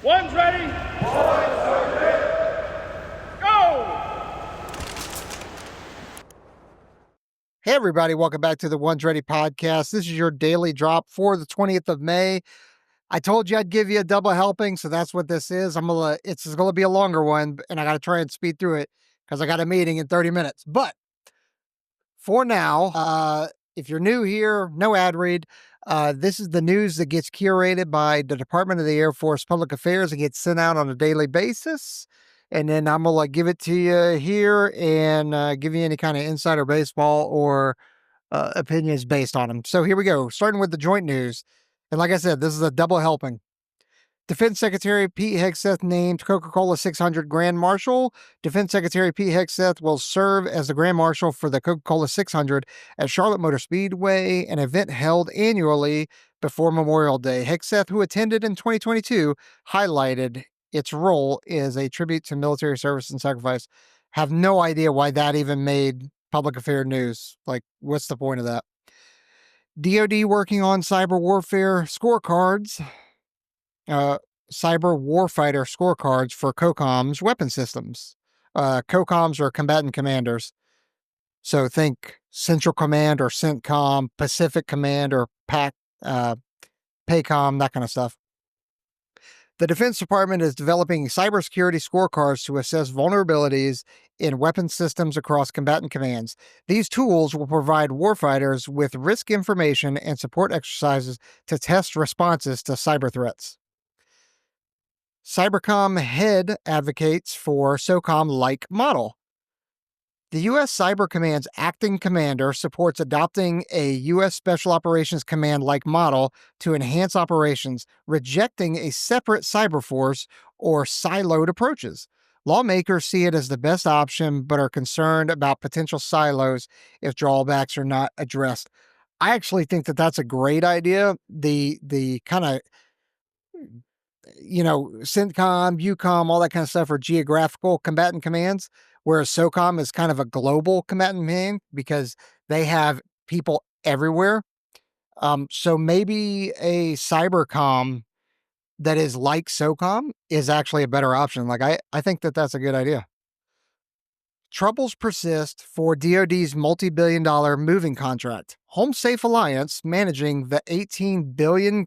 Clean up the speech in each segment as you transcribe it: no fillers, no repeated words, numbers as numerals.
One's ready. One's ready. Go! Hey, everybody. Welcome back to the One's Ready podcast. This is your daily drop for the 20th of May. I told you I'd give you a double helping, so that's what this is. It's going to be a longer one, and I got to try and speed through it because I got a meeting in 30 minutes. But for now, if you're new here, no ad read. This is the news that gets curated by the Department of the Air Force Public Affairs and gets sent out on a daily basis. And then I'm going to give it to you here and give you any kind of insider baseball or opinions based on them. So here we go, starting with the joint news. And like I said, this is a double helping. Defense Secretary Pete Hexeth named Coca-Cola 600 Grand Marshal. Defense Secretary Pete Hexeth will serve as the Grand Marshal for the Coca-Cola 600 at Charlotte Motor Speedway, an event held annually before Memorial Day. Hexeth, who attended in 2022, highlighted its role as a tribute to military service and sacrifice. Have no idea why that even made public affair news. Like, what's the point of that? DoD working on cyber warfare scorecards. Cyber warfighter scorecards for COCOM's weapon systems. COCOMs are combatant commanders. So think Central Command or CENTCOM, Pacific Command or PACOM, that kind of stuff. The Defense Department is developing cybersecurity scorecards to assess vulnerabilities in weapon systems across combatant commands. These tools will provide warfighters with risk information and support exercises to test responses to cyber threats. Cybercom head advocates for SOCOM-like model. The U.S. Cyber Command's acting commander supports adopting a U.S. Special Operations Command-like model to enhance operations, rejecting a separate cyber force or siloed approaches. Lawmakers see it as the best option, but are concerned about potential silos if drawbacks are not addressed. I actually think that that's a great idea. The kind of CENTCOM, UCOM, all that kind of stuff are geographical combatant commands, whereas SOCOM is kind of a global combatant command because they have people everywhere. So maybe a cybercom that is like SOCOM is actually a better option. Like, I think that that's a good idea. Troubles persist for DoD's multi-billion-dollar moving contract. Home Safe Alliance, managing the $18 billion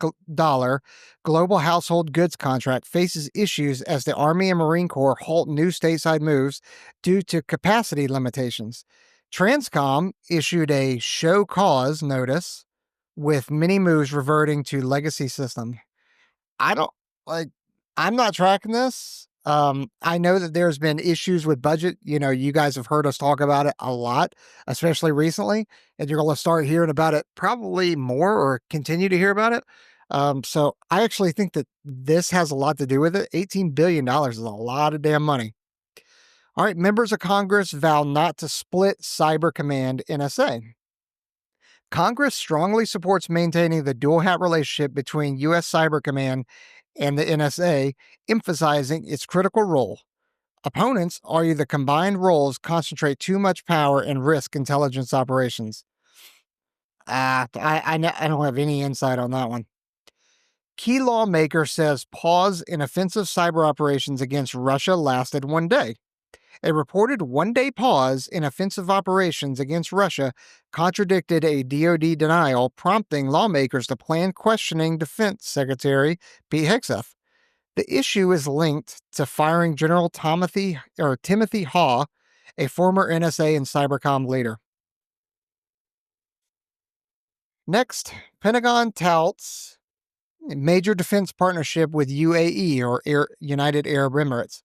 global household goods contract, faces issues as the Army and Marine Corps halt new stateside moves due to capacity limitations. Transcom issued a show cause notice with many moves reverting to legacy system. I'm not tracking this. I know that there's been issues with budget. You guys have heard us talk about it a lot, especially recently, and you're going to start hearing about it probably more or continue to hear about it. So I actually think that this has a lot to do with it. $18 billion is a lot of damn money. All right. Members of Congress vow not to split Cyber Command NSA. Congress strongly supports maintaining the dual hat relationship between U.S. Cyber Command and the NSA, emphasizing its critical role. Opponents argue the combined roles concentrate too much power and risk intelligence operations. I don't have any insight on that one. Key lawmaker says pause in offensive cyber operations against Russia lasted 1 day. A reported 1-day pause in offensive operations against Russia contradicted a DoD denial, prompting lawmakers to plan questioning Defense Secretary Pete Hexeth. The issue is linked to firing General Timothy Haw, a former NSA and Cybercom leader. Next, Pentagon touts major defense partnership with UAE, or United Arab Emirates.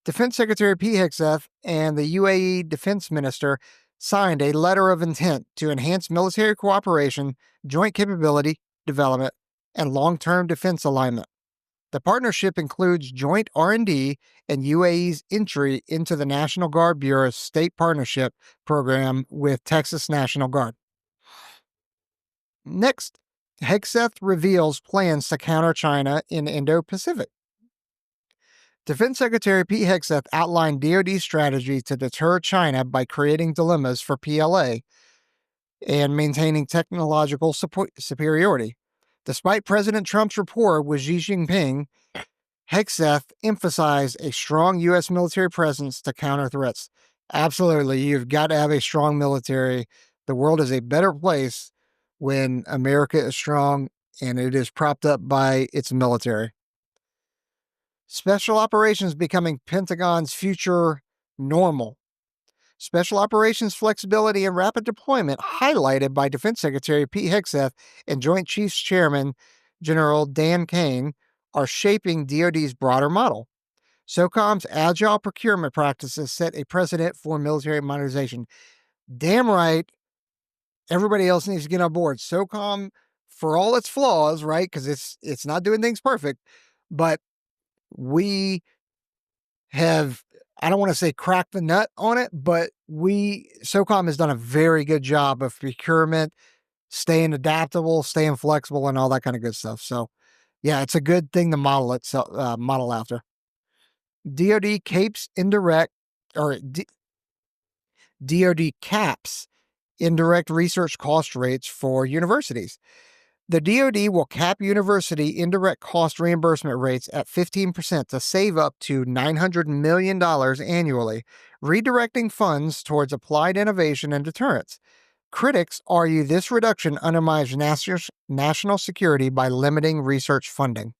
Defense Secretary Pete Hexeth and the UAE Defense Minister signed a letter of intent to enhance military cooperation, joint capability development, and long-term defense alignment. The partnership includes joint R&D and UAE's entry into the National Guard Bureau's state partnership program with Texas National Guard. Next, Hexeth reveals plans to counter China in Indo-Pacific. Defense Secretary Pete Hexeth outlined DoD's strategy to deter China by creating dilemmas for PLA and maintaining technological superiority. Despite President Trump's rapport with Xi Jinping, Hexeth emphasized a strong U.S. military presence to counter threats. Absolutely. You've got to have a strong military. The world is a better place when America is strong and it is propped up by its military. Special operations becoming Pentagon's future normal. Special operations flexibility and rapid deployment, highlighted by Defense Secretary Pete Hexeth and Joint Chiefs Chairman General Dan Kane, are shaping DoD's broader model. SOCOM's agile procurement practices set a precedent for military modernization. Damn right, everybody else needs to get on board. SOCOM, for all its flaws, right, because it's not doing things perfect, but we have, I don't want to say cracked the nut on it, but SOCOM has done a very good job of procurement, staying adaptable, staying flexible, and all that kind of good stuff. So, yeah, it's a good thing to model after. DoD capes indirect, or DoD caps indirect research cost rates for universities. The DoD will cap university indirect cost reimbursement rates at 15% to save up to $900 million annually, redirecting funds towards applied innovation and deterrence. Critics argue this reduction undermines national security by limiting research funding.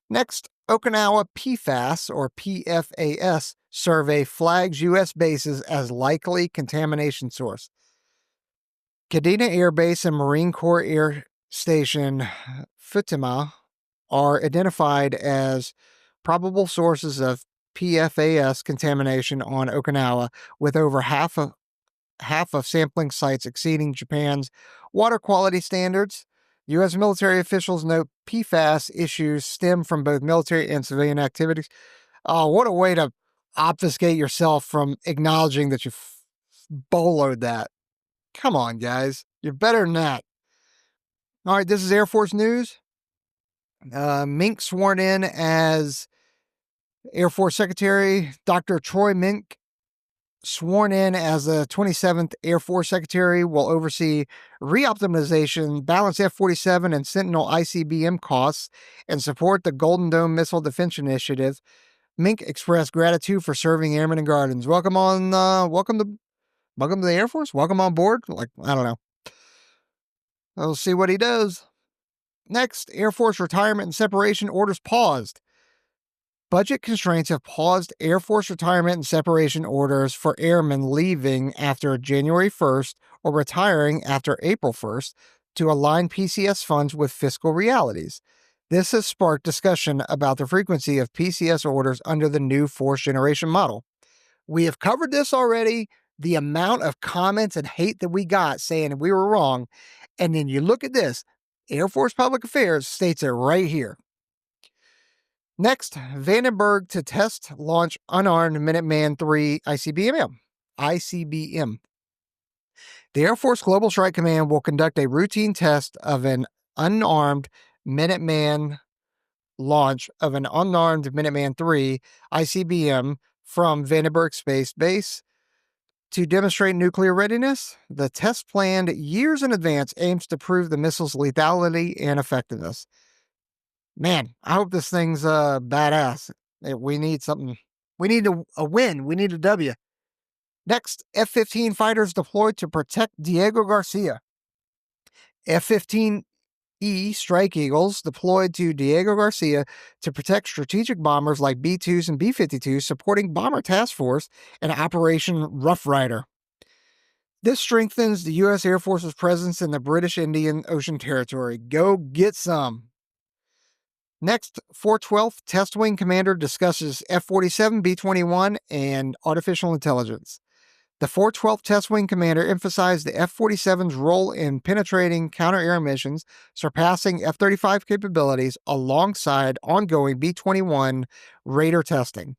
Next, Okinawa PFAS, or PFAS, survey flags U.S. bases as likely contamination source. Kadena Air Base and Marine Corps Air Station Futima are identified as probable sources of PFAS contamination on Okinawa, with over half of sampling sites exceeding Japan's water quality standards. U.S. military officials note PFAS issues stem from both military and civilian activities. Oh, what a way to obfuscate yourself from acknowledging that you boloed that. Come on, guys. You're better than that. All right, this is Air Force news. Mink sworn in as Air Force Secretary. Dr. Troy Mink, sworn in as the 27th Air Force Secretary, will oversee reoptimization, balance F-47 and Sentinel ICBM costs, and support the Golden Dome Missile Defense Initiative. Mink expressed gratitude for serving Airmen and Guardians. Welcome to the Air Force. Welcome on board. I don't know. We'll see what he does. Next, Air Force retirement and separation orders paused. Budget constraints have paused Air Force retirement and separation orders for airmen leaving after January 1st or retiring after April 1st to align PCS funds with fiscal realities. This has sparked discussion about the frequency of PCS orders under the new fourth generation model. We have covered this already, the amount of comments and hate that we got saying we were wrong, and then you look at this, Air Force Public Affairs states it right here. Next, Vandenberg to test launch unarmed Minuteman III ICBM. The Air Force Global Strike Command will conduct a routine test of an unarmed Minuteman launch of an unarmed Minuteman III ICBM from Vandenberg Space Base. To demonstrate nuclear readiness, the test planned years in advance aims to prove the missile's lethality and effectiveness. Man, I hope this thing's badass. We need something. We need a win. We need a W. Next, F-15 fighters deployed to protect Diego Garcia. F-15E Strike Eagles deployed to Diego Garcia to protect strategic bombers like B-2s and B-52s, supporting Bomber Task Force and Operation Rough Rider. This strengthens the U.S. Air Force's presence in the British Indian Ocean Territory. Go get some. Next, 412th Test Wing Commander discusses F-47, B-21, and artificial intelligence. The 412th Test Wing Commander emphasized the F-47's role in penetrating counter-air missions, surpassing F-35 capabilities alongside ongoing B-21 Raider testing.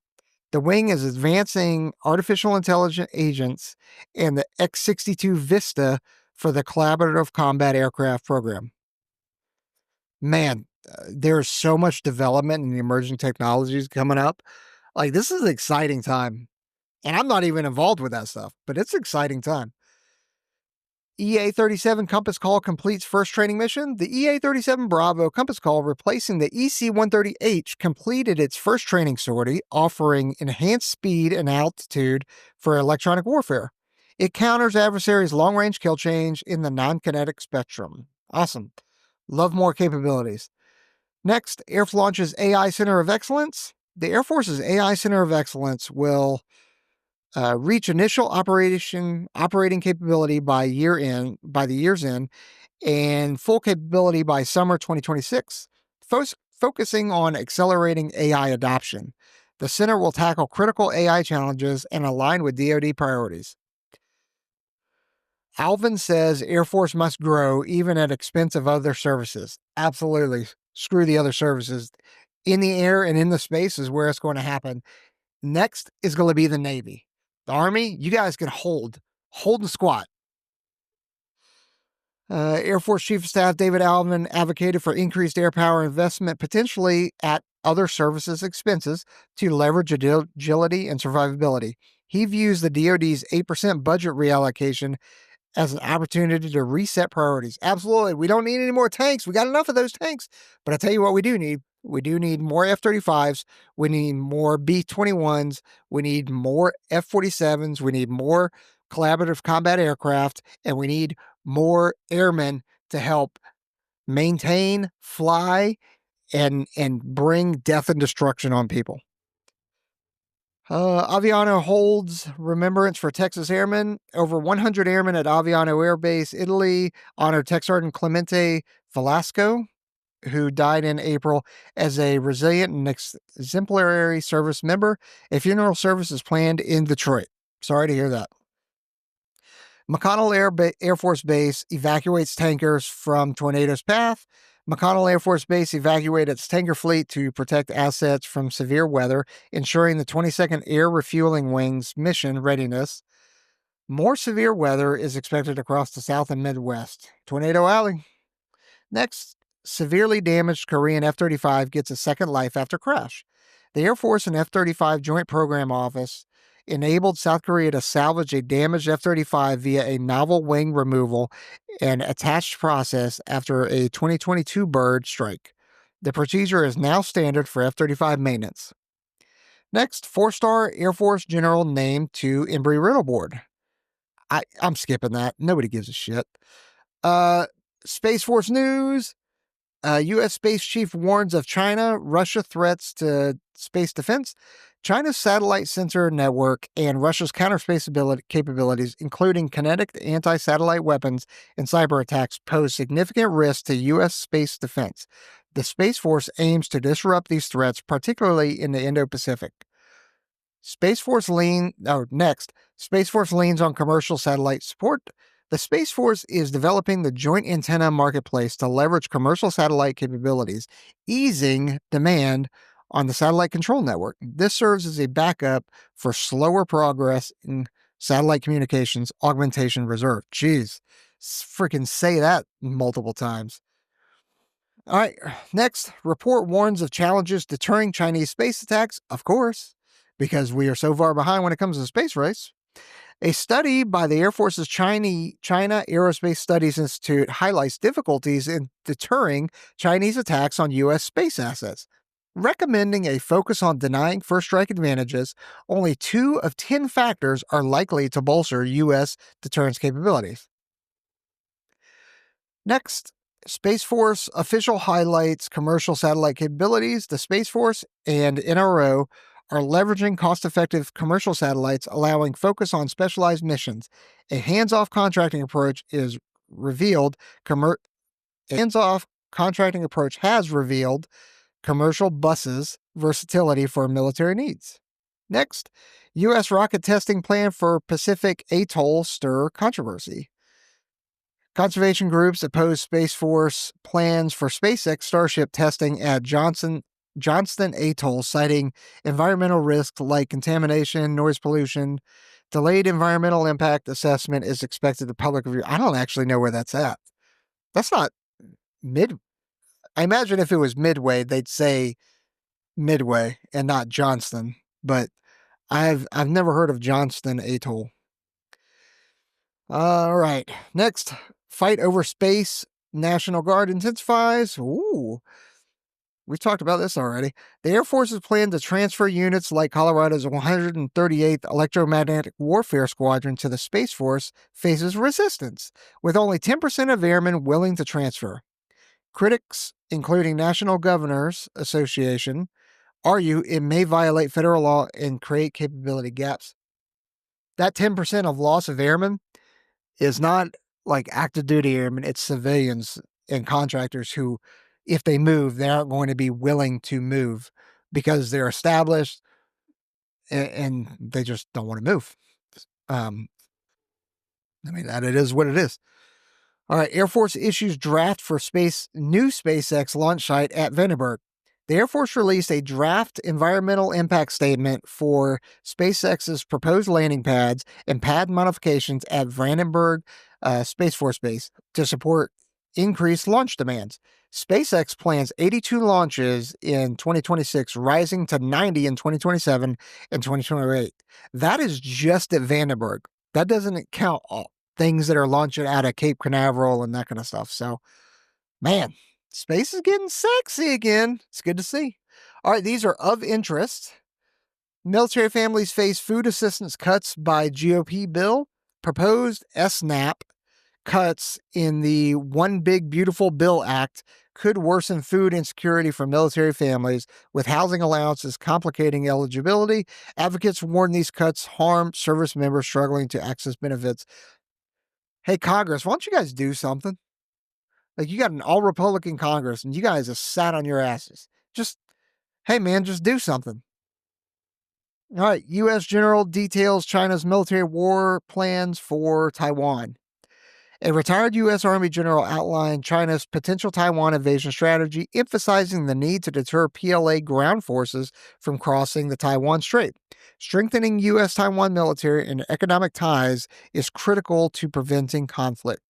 The wing is advancing artificial intelligence agents and the X-62 Vista for the Collaborative Combat Aircraft Program. Man, there's so much development in the emerging technologies coming up. This is an exciting time. And I'm not even involved with that stuff, but it's an exciting time. EA-37 Compass Call completes first training mission. The EA-37 Bravo Compass Call, replacing the EC-130H, completed its first training sortie, offering enhanced speed and altitude for electronic warfare. It counters adversaries' long-range kill change in the non-kinetic spectrum. Awesome. Love more capabilities. Next, Air Force launches AI Center of Excellence. The Air Force's AI Center of Excellence will reach initial operating capability by the year's end, and full capability by summer 2026, focusing on accelerating AI adoption. The center will tackle critical AI challenges and align with DoD priorities. Alvin says Air Force must grow even at expense of other services. Absolutely. Screw the other services. In the air and in the space is where it's going to happen. Next is going to be the Navy. The Army, you guys can hold and squat. Air Force Chief of Staff David Alvin advocated for increased air power investment, potentially at other services' expenses, to leverage agility and survivability. He views the DoD's 8% budget reallocation as an opportunity to reset priorities. Absolutely. We don't need any more tanks. We got enough of those tanks. But I tell you what we do need. We do need more F-35s. We need more B-21s. We need more F-47s. We need more collaborative combat aircraft. And we need more airmen to help maintain, fly, and bring death and destruction on people. Aviano holds remembrance for Texas Airmen. Over 100 airmen at Aviano Air Base, Italy, honored Tech Sergeant Clemente Velasco, who died in April, as a resilient and exemplary service member. A funeral service is planned in Detroit. Sorry to hear that. McConnell Air Force Base evacuates tankers from tornado's path. McConnell Air Force Base evacuated its tanker fleet to protect assets from severe weather, ensuring the 22nd Air Refueling Wing's mission readiness. More severe weather is expected across the South and Midwest. Tornado Alley. Next, severely damaged Korean F-35 gets a second life after crash. The Air Force and F-35 Joint Program Office enabled South Korea to salvage a damaged F-35 via a novel wing removal and attached process after a 2022 bird strike. The procedure is now standard for F-35 maintenance. Next, 4-star Air Force General named to Embry-Riddle Board. I'm skipping that. Nobody gives a shit. Space Force news. U.S. Space Chief warns of China, Russia threats to space defense. China's satellite sensor network and Russia's counterspace capabilities, including kinetic anti-satellite weapons and cyber attacks, pose significant risks to U.S. space defense. The Space Force aims to disrupt these threats, particularly in the Indo-Pacific. Space Force leans on commercial satellite support. The Space Force is developing the joint antenna marketplace to leverage commercial satellite capabilities, easing demand on the satellite control network. This serves as a backup for slower progress in satellite communications augmentation reserve. Jeez, freaking say that multiple times. All right, next, report warns of challenges deterring Chinese space attacks, of course, because we are so far behind when it comes to the space race. A study by the Air Force's China Aerospace Studies Institute highlights difficulties in deterring Chinese attacks on U.S. space assets, recommending a focus on denying first strike advantages. Only 2 of 10 factors are likely to bolster U.S. deterrence capabilities. Next, Space Force official highlights commercial satellite capabilities. The Space Force and NRO are leveraging cost-effective commercial satellites, allowing focus on specialized missions. A hands-off contracting approach has revealed commercial buses versatility for military needs. Next, U.S. rocket testing plan for Pacific Atoll stir controversy. Conservation groups oppose Space Force plans for SpaceX Starship testing at Johnston Atoll, citing environmental risks like contamination, noise pollution. Delayed environmental impact assessment is expected to public review. I don't actually know where that's at. That's not I imagine if it was Midway, they'd say Midway and not Johnston, but I've never heard of Johnston Atoll. All right. Next, fight over space. National Guard intensifies. Ooh. We've talked about this already. The Air Force's plan to transfer units like Colorado's 138th Electromagnetic Warfare Squadron to the Space Force faces resistance, with only 10% of airmen willing to transfer. Critics, including National Governors Association, argue it may violate federal law and create capability gaps. That 10% of loss of airmen is not like active duty airmen, it's civilians and contractors who, if they move, they aren't going to be willing to move because they're established and they just don't want to move. That it is what it is. All right, Air Force issues draft for new SpaceX launch site at Vandenberg. The Air Force released a draft environmental impact statement for SpaceX's proposed landing pads and pad modifications at Vandenberg Space Force Base to support increased launch demands. SpaceX plans 82 launches in 2026, rising to 90 in 2027 and 2028. That is just at Vandenberg. That doesn't count all things that are launching out of Cape Canaveral and that kind of stuff. So, man, space is getting sexy again. It's good to see. All right, these are of interest. Military families face food assistance cuts by GOP bill. Proposed SNAP cuts in the One Big Beautiful Bill Act could worsen food insecurity for military families, with housing allowances complicating eligibility. Advocates warn these cuts harm service members struggling to access benefits. Hey, Congress, why don't you guys do something? Like, you got an all-Republican Congress, and you guys have sat on your asses. Hey, man, just do something. All right, U.S. General details China's military war plans for Taiwan. A retired U.S. Army general outlined China's potential Taiwan invasion strategy, emphasizing the need to deter PLA ground forces from crossing the Taiwan Strait. Strengthening U.S.-Taiwan military and economic ties is critical to preventing conflict.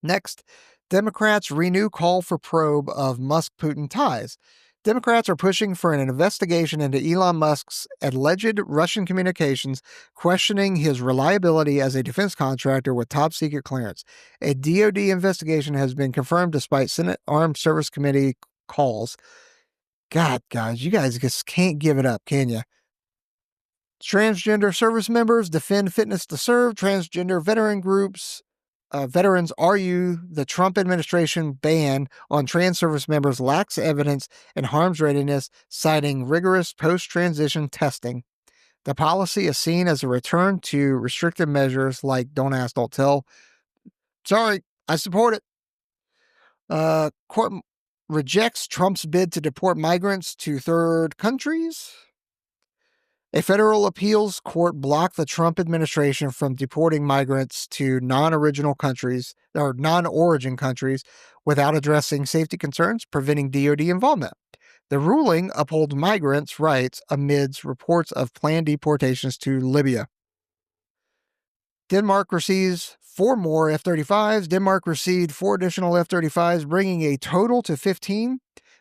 Next, Democrats renew call for probe of Musk-Putin ties. Democrats are pushing for an investigation into Elon Musk's alleged Russian communications, questioning his reliability as a defense contractor with top-secret clearance. A DoD investigation has been confirmed despite Senate Armed Service Committee calls. God, guys, you guys just can't give it up, can you? Transgender service members defend fitness to serve. Transgender veteran groups veterans argue the Trump administration ban on trans service members lacks evidence and harms readiness, citing rigorous post-transition testing. The policy is seen as a return to restrictive measures like don't ask, don't tell. Sorry, I support it. Court rejects Trump's bid to deport migrants to third countries. A federal appeals court blocked the Trump administration from deporting migrants to non-origin countries without addressing safety concerns, preventing DoD involvement. The ruling upholds migrants' rights amidst reports of planned deportations to Libya. Denmark receives 4 more F-35s. Denmark received 4 additional F-35s, bringing a total to 15,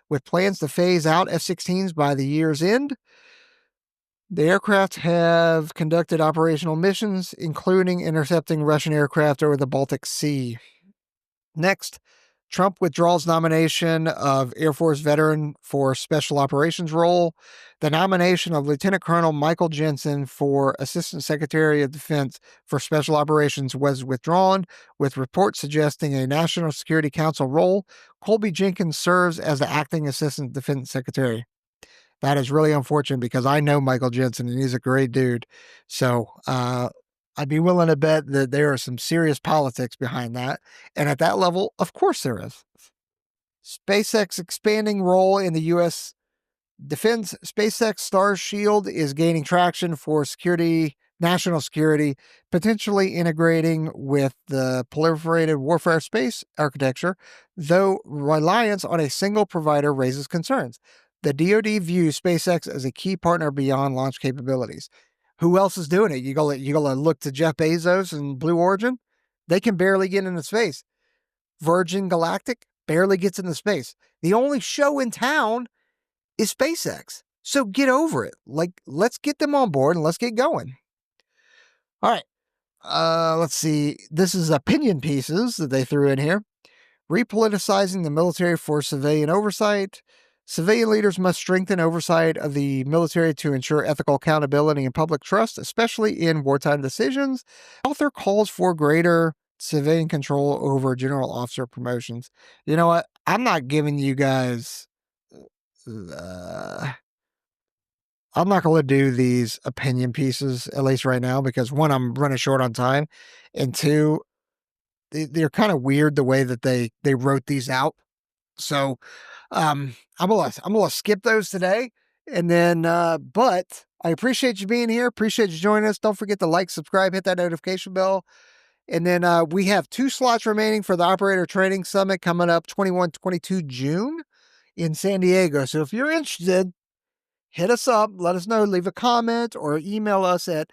with plans to phase out F-16s by the year's end. The aircraft have conducted operational missions, including intercepting Russian aircraft over the Baltic Sea. Next, Trump withdraws nomination of Air Force veteran for special operations role. The nomination of Lieutenant Colonel Michael Jensen for Assistant Secretary of Defense for Special Operations was withdrawn, with reports suggesting a National Security Council role. Colby Jenkins serves as the acting Assistant Defense Secretary. That is really unfortunate because I know Michael Jensen and he's a great dude. So I'd be willing to bet that there are some serious politics behind that. And at that level, of course there is. SpaceX expanding role in the U.S. defense. SpaceX Starshield is gaining traction for national security, potentially integrating with the proliferated warfare space architecture, though reliance on a single provider raises concerns. The DoD views SpaceX as a key partner beyond launch capabilities. Who else is doing it? You gonna look to Jeff Bezos and Blue Origin? They can barely get into space. Virgin Galactic barely gets into space. The only show in town is SpaceX. So get over it. Let's get them on board and let's get going. All right. Let's see. This is opinion pieces that they threw in here. Repoliticizing the military for civilian oversight. Civilian leaders must strengthen oversight of the military to ensure ethical accountability and public trust, especially in wartime decisions. Author calls for greater civilian control over general officer promotions. You know what? I'm not giving you guys. I'm not going to do these opinion pieces, at least right now, because one, I'm running short on time, and two, they're kind of weird the way that they wrote these out. So I'm gonna skip those today, and then but I appreciate you being here. Appreciate you joining us. Don't forget to like, subscribe, hit that notification bell. And then we have 2 slots remaining for the Operator Training Summit coming up 21-22 June in San Diego. So if you're interested, hit us up, let us know, leave a comment, or email us at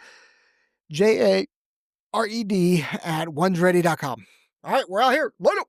jared@onesready.com. All right, we're out here. Later.